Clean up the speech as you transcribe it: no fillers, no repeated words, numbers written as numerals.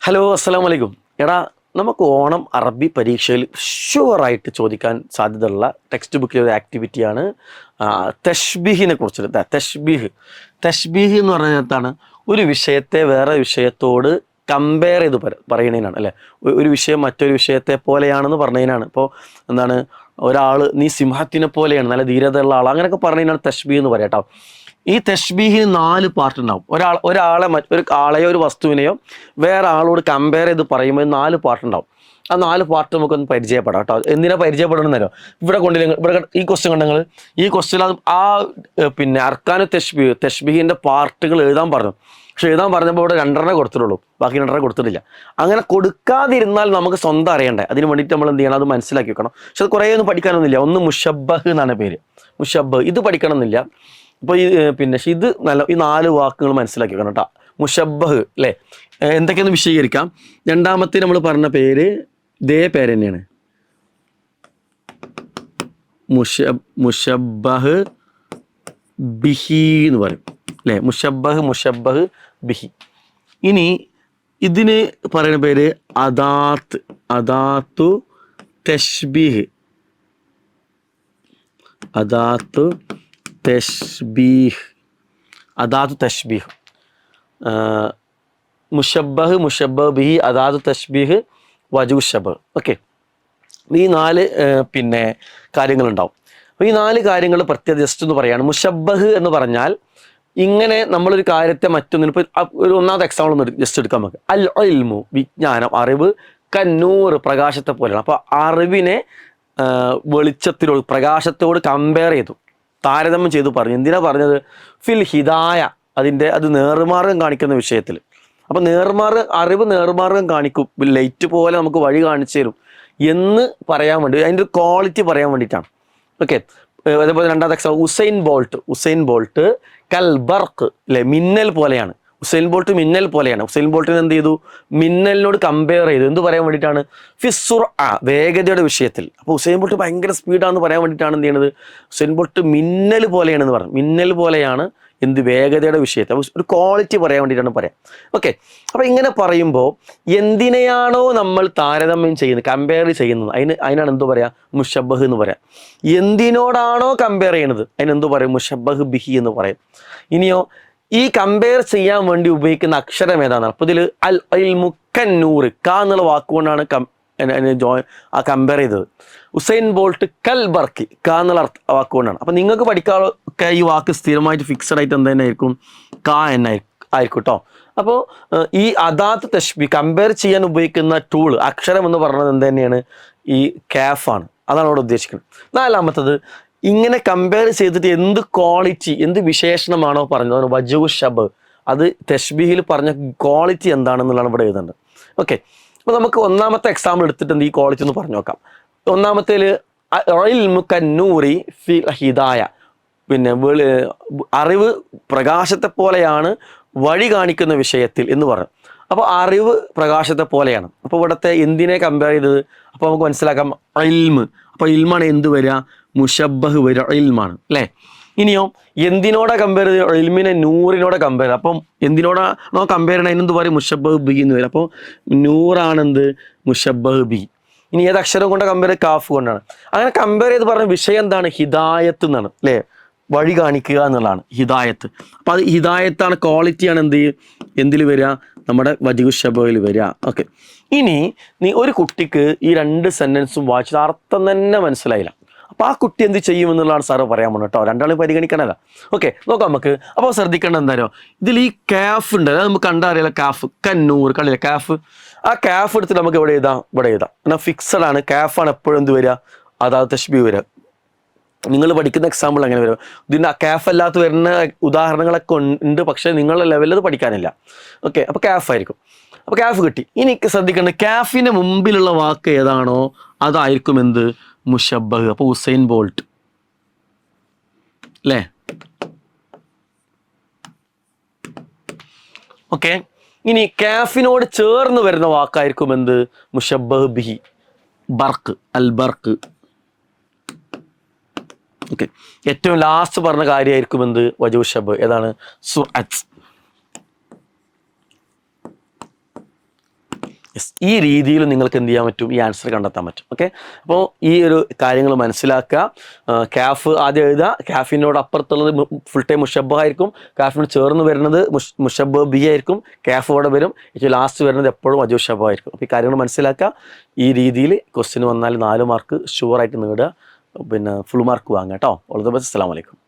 Hello, അസ്സലാമു അലൈക്കും. എടാ, നമുക്ക് ഓണം അറബി പരീക്ഷയിൽ ഷുവറായിട്ട് ചോദിക്കാൻ സാധ്യതയുള്ള ടെക്സ്റ്റ് ബുക്കിലെ ഒരു ആക്ടിവിറ്റിയാണ് തഷ്ബീഹിനെ കുറിച്ചിട്ട്. തഷ്ബീഹ് എന്ന് പറഞ്ഞാൽ ഒരു വിഷയത്തെ വേറെ വിഷയത്തോട് കമ്പയർ ചെയ്ത് പറയുന്നതിനാണ് അല്ലേ. ഒരു വിഷയം മറ്റൊരു വിഷയത്തെ പോലെയാണെന്ന് പറഞ്ഞതിനാണ്. ഇപ്പോൾ എന്താണ്, ഒരാൾ നീ സിംഹത്തിനെ പോലെയാണ്, നല്ല ധീരതയുള്ള ആൾ, അങ്ങനെയൊക്കെ പറഞ്ഞതിനാണ് തഷ്ബീഹ് എന്ന് പറയാം കേട്ടോ. ഈ തഷ്ബീഹിന് 4 പാർട്ട് ഉണ്ടാവും. ഒരു ആളെയോ ഒരു വസ്തുവിനെയോ വേറെ ആളോട് കമ്പയർ ചെയ്ത് പറയുമ്പോൾ 4 പാർട്ട് ഉണ്ടാവും. ആ 4 പാർട്ട് നമുക്കൊന്ന് പരിചയപ്പെടാം കേട്ടോ. എന്തിനാ പരിചയപ്പെടണമെന്നല്ലോ, ഇവിടെ ഈ ക്വസ്റ്റ്യൻ കണ്ടെങ്കിൽ ഈ ക്വസ്റ്റ്യൻ പിന്നെ അർക്കാനു തഷ്ബീഹിൻ്റെ പാർട്ടുകൾ എഴുതാൻ പറഞ്ഞു. പക്ഷെ എഴുതാൻ പറഞ്ഞപ്പോൾ ഇവിടെ 2 കൊടുത്തിട്ടുള്ളൂ, ബാക്കി 2 കൊടുത്തിട്ടില്ല. അങ്ങനെ കൊടുക്കാതിരുന്നാൽ നമുക്ക് സ്വന്തം അറിയണ്ടേ. അതിന് വേണ്ടിയിട്ട് നമ്മൾ എന്ത് ചെയ്യണം, അത് മനസ്സിലാക്കി വെക്കണം. പക്ഷെ അത് കുറേ ഒന്നും പഠിക്കാനൊന്നുമില്ല. ഒന്ന് മുഷബ്ബഹ് എന്നാണ് പേര്, മുഷബ്ബഹ്. ഇത് പഠിക്കണമെന്നില്ല. അപ്പോൾ ഇത് ഈ 4 വാക്കുകൾ മനസ്സിലാക്കി വെക്കണം കേട്ടോ. മുഷബ്ബഹ് അല്ലേ, എന്തൊക്കെയെന്ന് വിശദീകരിക്കാം. രണ്ടാമത്തെ നമ്മൾ പറഞ്ഞ പേര് ഇതേ പേര് തന്നെയാണ്, മുഷബ്ബഹ് ബിഹി എന്ന് പറയും അല്ലേ. മുഷബ്ബഹ് ബിഹി. ഇനി ഇതിന് പറയുന്ന പേര് അദാത്തു തഷ്ബീഹ്. അദാത്തു തഷ്ബീഹ്. മുഷബ്ബഹ് ബിഹി, അദാത്തു തഷ്ബീഹ്, വജൂഹ് ശബഹ്. ഓക്കെ, ഈ 4 കാര്യങ്ങളുണ്ടാവും. അപ്പോൾ ഈ 4 കാര്യങ്ങൾ പ്രത്യേകം ജസ്റ്റ് ഒന്ന് പറയുകയാണ്. മുഷബ്ബഹ് എന്ന് പറഞ്ഞാൽ ഇങ്ങനെ നമ്മളൊരു കാര്യത്തെ മറ്റൊന്നിന്, ഇപ്പോൾ ഒരു ഒന്നാമത്തെ എക്സാമ്പിൾ ഒന്ന് ജസ്റ്റ് എടുക്കാൻ നമുക്ക്. അൽ ഇൽമു, വിജ്ഞാനം, അറിവ്, കന്നൂർ, പ്രകാശത്തെ പോലെയാണ്. അപ്പോൾ അറിവിനെ വെളിച്ചത്തിനോട്, പ്രകാശത്തോട് കമ്പയർ ചെയ്തു, താരതമ്യം ചെയ്തു പറഞ്ഞു. എന്തിനാ പറഞ്ഞത്? ഫിൽ ഹിദായ, അത് നേർമാർഗം കാണിക്കുന്ന വിഷയത്തിൽ. അപ്പം അറിവ് നേർമാർഗം കാണിക്കും, ലൈറ്റ് പോലെ നമുക്ക് വഴി കാണിച്ചു തരും എന്ന് പറയാൻ വേണ്ടി, അതിൻ്റെ ഒരു ക്വാളിറ്റി പറയാൻ വേണ്ടിയിട്ടാണ്. ഓക്കെ, അതേപോലെ രണ്ടാമത്തെ എക്സാമ്പിൾ ഉസൈൻ ബോൾട്ട് കൽ ബർക്ക് അല്ലെ, മിന്നൽ പോലെയാണ്. ഉസൈൻ ബോൾട്ട് മിന്നൽ പോലെയാണ്. ഉസൈൻ ബോൾട്ടിനെ എന്ത് ചെയ്തു? മിന്നലിനോട് കമ്പയർ ചെയ്തു. എന്ത് പറയാൻ വേണ്ടിയിട്ടാണ്? ഫിസുർ വേഗതയുടെ വിഷയത്തിൽ. അപ്പോൾ ഉസൈൻ ബോൾട്ട് ഭയങ്കര സ്പീഡാണെന്ന് പറയാൻ വേണ്ടിയിട്ടാണ് എന്ത് ചെയ്യണത്? ഉസൈൻ ബോൾട്ട് മിന്നൽ പോലെയാണെന്ന് പറഞ്ഞു. മിന്നൽ പോലെയാണ് വേഗതയുടെ വിഷയത്തിൽ. അപ്പോൾ ഒരു ക്വാളിറ്റി പറയാൻ വേണ്ടിയിട്ടാണ് പറയാം. ഓക്കെ, അപ്പോൾ ഇങ്ങനെ പറയുമ്പോൾ എന്തിനെയാണോ നമ്മൾ താരതമ്യം ചെയ്യുന്നത്, കമ്പയർ ചെയ്യുന്നത്, അതിനാണ് എന്തു പറയാം? മുഷബ്ബഹ് എന്ന് പറയാം. എന്തിനോടാണോ കമ്പയർ ചെയ്യണത് അതിനെന്തു പറയും? മുഷബ്ബഹ് ബിഹി എന്ന് പറയും. ഇനിയോ ഈ കമ്പയർ ചെയ്യാൻ വേണ്ടി ഉപയോഗിക്കുന്ന അക്ഷരം ഏതാണെന്നാണ്. അപ്പോൾ ഇതിൽ അൽ ഇൽമു കന്നൂർ, ക എന്നുള്ള വാക്കുകൊണ്ടാണ് കമ്പയർ ചെയ്തത്. ഉസൈൻ ബോൾട്ട് കൽ ബർക്കി, ക എന്നുള്ള വാക്കുകൊണ്ടാണ്. അപ്പോൾ നിങ്ങൾക്ക് പഠിക്കാനൊക്കെ ഈ വാക്ക് സ്ഥിരമായിട്ട് ഫിക്സഡ് ആയിട്ട് എന്ത് തന്നെ ആയിരിക്കും? ക ആയിരിക്കും കേട്ടോ. അപ്പോൾ ഈ അദാത്ത് തഷ്ബീഹ് കമ്പയർ ചെയ്യാൻ ഉപയോഗിക്കുന്ന ടൂൾ, അക്ഷരം എന്ന് പറയുന്നത് എന്ത് തന്നെയാണ്? ഈ കാഫാണ്. അതാണ് അവിടെ ഉദ്ദേശിക്കുന്നത്. 4-മത്തത്, ഇങ്ങനെ കമ്പയർ ചെയ്തിട്ട് എന്ത് ക്വാളിറ്റി, എന്ത് വിശേഷണമാണോ പറഞ്ഞത്, വജൂഹ് ശബഹ്, അത് തഷ്ബീഹിൽ പറഞ്ഞ ക്വാളിറ്റി എന്താണെന്നുള്ളതാണ് ഇവിടെ എഴുതേണ്ടത്. ഓക്കെ, അപ്പോൾ നമുക്ക് ഒന്നാമത്തെ എക്സാമ്പിൾ എടുത്തിട്ട് ഈ ക്വാളിറ്റി ഒന്ന് പറഞ്ഞു നോക്കാം. ഒന്നാമത്തേൽ ഇൽമു കന്നൂരി ഫി ഹിദായ, അറിവ് പ്രകാശത്തെ പോലെയാണ് വഴി കാണിക്കുന്ന വിഷയത്തിൽ എന്ന് പറഞ്ഞു. അപ്പോൾ അറിവ് പ്രകാശത്തെ പോലെയാണ്. അപ്പോൾ ഇവിടുത്തെ എന്തിനെ കമ്പയർ ചെയ്തത്? അപ്പോൾ നമുക്ക് മനസ്സിലാക്കാം ഇൽമ്. അപ്പോൾ ഇൽമാണ് എന്ത് വരിക? മുഷബ്ബഹ് വരിക, ഇൽമാണ് അല്ലേ. ഇനിയോ എന്തിനോടെ കമ്പയർ ചെയ്ത്? ഇൽമിനെ നൂറിനോടെ കമ്പയർ. അപ്പം എന്തിനോടാണോ കമ്പയർ ചെയ്യണം അതിനെന്ത് പറയും? മുഷബ്ബഹ് ബി എന്ന് വരും. അപ്പോൾ നൂറാണെന്ത്? മുഷബ്ബഹ് ബി. ഇനി ഏത് അക്ഷരം കൊണ്ട് കമ്പയർ? കാഫ് കൊണ്ടാണ്. അങ്ങനെ കമ്പയർ ചെയ്ത് പറഞ്ഞ വിഷയം എന്താണ്? ഹിദായത്ത് എന്നാണ് അല്ലേ, വഴി കാണിക്കുക എന്നുള്ളതാണ് ഹിദായത്ത്. അപ്പോൾ അത് ഹിദായത്താണ്, ക്വാളിറ്റിയാണ് എന്തിൽ വരിക? നമ്മുടെ വജൂഹ് ശബഹയിൽ വരിക. ഓക്കെ, ഇനി ഒരു കുട്ടിക്ക് ഈ 2 സെൻറ്റൻസും വായിച്ചത് അർത്ഥം തന്നെ മനസ്സിലായില്ല. അപ്പോൾ ആ കുട്ടി എന്ത് ചെയ്യുമെന്നുള്ളതാണ് സാറ് പറയാൻ പോകുന്നത് കേട്ടോ. 2 പരിഗണിക്കണമല്ല. ഓക്കെ, നോക്കാം നമുക്ക്. അപ്പോൾ ശ്രദ്ധിക്കേണ്ടത് എന്തായാലോ, ഇതിൽ ഈ കാഫ് ഉണ്ട്, അത് നമുക്ക് കണ്ടറിയാലോ. കാഫ് കന്നൂർ, കണ്ടില്ല കാഫ്? ആ കാഫ് എടുത്തിട്ട് നമുക്ക് ഇവിടെ എഴുതാം. എന്നാൽ ഫിക്സഡ് ആണ്. കാഫാണ് എപ്പോഴും എന്ത് വരിക? അതായത് തഷ്ബീഹ് വരിക. നിങ്ങൾ പഠിക്കുന്ന എക്സാമ്പിൾ അങ്ങനെ വരും. ഇതിൻ്റെ കാഫ് അല്ലാത്ത വരുന്ന ഉദാഹരണങ്ങളൊക്കെ ഉണ്ട്, പക്ഷേ നിങ്ങളുടെ ലെവലിൽ അത് പഠിക്കാനില്ല. ഓക്കെ, അപ്പോൾ കാഫ് ആയിരിക്കും. അപ്പോൾ കാഫ് കിട്ടി. ഇനി ശ്രദ്ധിക്കേണ്ടത്, കാഫിൻ്റെ മുമ്പിലുള്ള വാക്ക് ഏതാണോ അതായിരിക്കും എന്ത്? മുഷബ്ബഹ്. അപ്പോൾ ഉസൈൻ ബോൾട്ട് അല്ലേ. ഓക്കെ, ഇനി കാഫിനോട് ചേർന്ന് വരുന്ന വാക്കായിരിക്കും എന്ത്? മുഷബ്ബഹ് ബിഹി. ബർക്ക്, അൽ ബർക്ക്. ഓക്കെ, ഏറ്റവും ലാസ്റ്റ് പറഞ്ഞ കാര്യമായിരിക്കും എന്ത്? വജൂഹ് ശബഹ്. ഏതാണ്? സുർഅത്ത്. ഈ രീതിയിൽ നിങ്ങൾക്ക് എന്ത് ചെയ്യാൻ പറ്റും, ഈ ആൻസർ കണ്ടെത്താൻ പറ്റും. ഓക്കെ, അപ്പോൾ ഈ ഒരു കാര്യങ്ങൾ മനസ്സിലാക്കുക. കാഫ് ആദ്യം എഴുതുക. കാഫിനോട് അപ്പുറത്തുള്ളത് ഫുൾ ടൈം മുഷബ്ബഹ് ആയിരിക്കും. കാഫിനോട് ചേർന്ന് വരുന്നത് മുഷബ്ബഹ് ബി ആയിരിക്കും. കാഫ് ഇവിടെ വരും. ഏറ്റവും ലാസ്റ്റ് വരുന്നത് എപ്പോഴും വജൂഹ് ശബ്ബഹ് ആയിരിക്കും. അപ്പോൾ ഈ കാര്യങ്ങൾ മനസ്സിലാക്കുക. ഈ രീതിയിൽ ക്വസ്റ്റ്യൻ വന്നാൽ 4 മാർക്ക് ഷുവറായിട്ട് നേടുക. പിന്നെ ഫുൾ മാർക്ക് വാങ്ങുക കേട്ടോ. All the best. അസ്സലാമു അലൈക്കും.